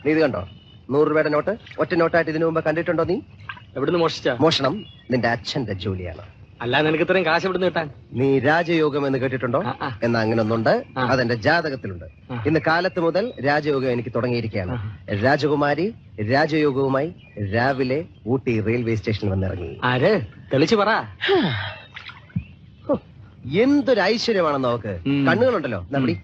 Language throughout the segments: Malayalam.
നീ ഇത് കണ്ടോ? 100 രൂപയുടെ നോട്ട്. ഒറ്റ നോട്ടായിട്ട് ഇതിനു മുമ്പ് കണ്ടിട്ടുണ്ടോ നീ? എവിടുന്ന് മോഷിച്ച? മോഷണം നിന്റെ അച്ഛന്റെ ജോലിയാണ്. അല്ലാതെ നിനക്ക് ഇത്രയും കാശ് എവിടുന്ന് കിട്ടാൻ? നീ രാജയോഗം എന്ന് കേട്ടിട്ടുണ്ടോ? എന്നാ അങ്ങനെ ഒന്നുണ്ട്. അതെന്റെ ജാതകത്തിലുണ്ട്. ഇന്ന് കാലത്ത് മുതൽ രാജയോഗം എനിക്ക് തുടങ്ങിയിരിക്കുകയാണ്. രാജകുമാരി രാജയോഗവുമായി രാവിലെ ഊട്ടി റെയിൽവേ സ്റ്റേഷനിൽ വന്നിറങ്ങി. ആര്? തെളിച്ചു പറ. എന്തൊരു ഐശ്വര്യമാണെന്ന് നോക്ക്. കണ്ണുകളുണ്ടല്ലോ നമ്മുടെ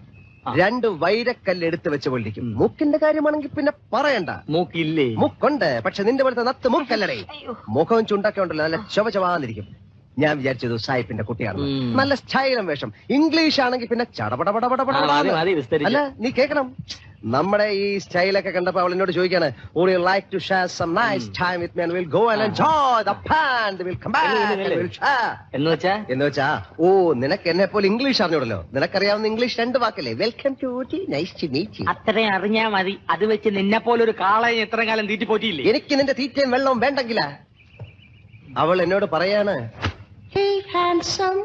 2 വൈരക്കല്ല് എടുത്ത് വെച്ച പോലിരിക്കും. മൂക്കിന്റെ കാര്യമാണെങ്കിൽ പിന്നെ പറയണ്ട. മൂക്കില്ലേ? മൂക്കുണ്ട്, പക്ഷെ നിന്റെ പോലത്തെ നത്ത് മൂക്കല്ലടേ. മുഖവും ചുണ്ടൊക്കെ ഉണ്ടല്ലോ, നല്ല ചൊവചവാന്നിരിക്കും. ഞാൻ വിചാരിച്ചത് സായിപ്പിന്റെ കുട്ടിയാണ്. നല്ല സ്റ്റൈലും വേഷം. ഇംഗ്ലീഷ് ആണെങ്കിൽ പിന്നെ ചടപടപടപടപട. അല്ല, നീ കേക്കണം. നമ്മുടെ ഈ സ്റ്റൈലൊക്കെ കണ്ടപ്പോ അവൾ എന്നോട് ചോദിക്കാണ്, would you like to share some nice time with me and we'll go and enjoy the pan, we'll come back and we'll share. എന്ന് വെച്ചാ ഓ, നിനക്ക് എന്നെ പോലെ ഇംഗ്ലീഷ് അറിഞ്ഞൂടല്ലോ. നിനക്കറിയാവുന്ന ഇംഗ്ലീഷ് 2 വാക്കല്ലേ? Welcome to Ooty, nice to meet you. അത്രയും അറിഞ്ഞാ മതി. അത് വെച്ച് നിന്നെ പോലെ ഒരു കാളയെ എത്ര കാലം തീറ്റി പോറ്റിയില്ലേ? എനിക്ക് നിന്റെ തീറ്റയും വെള്ളവും വേണ്ടെങ്കില. അവൾ എന്നോട് പറയാണ്, hey handsome,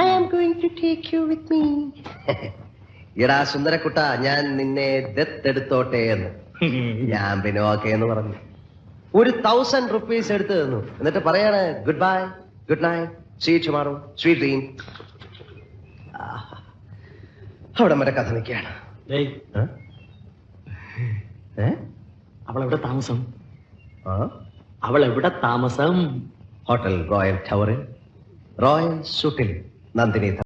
I am going to take you with me. എടാ സുന്ദരക്കുട്ട, ഞാൻ നിന്നെ ദത്തെടുത്തോട്ടെ എന്ന്. ഞാൻ പിന്നെ ഓക്കെ എന്ന് പറഞ്ഞു. ഒരു 1000 rupees എടുത്തു തന്നു. എന്നിട്ട് പറയാണ്, good bye, good night, see tomorrow, sweet dream. അവിടെ വരെ കഥ നിൽക്കുകയാണ്. അവളെവിടെ താമസം? അവളെവിടെ താമസം? ഹോട്ടൽ റോയൽ ടവറിൽ, റോയൽ സൂട്ടിൽ, നന്ദിനി.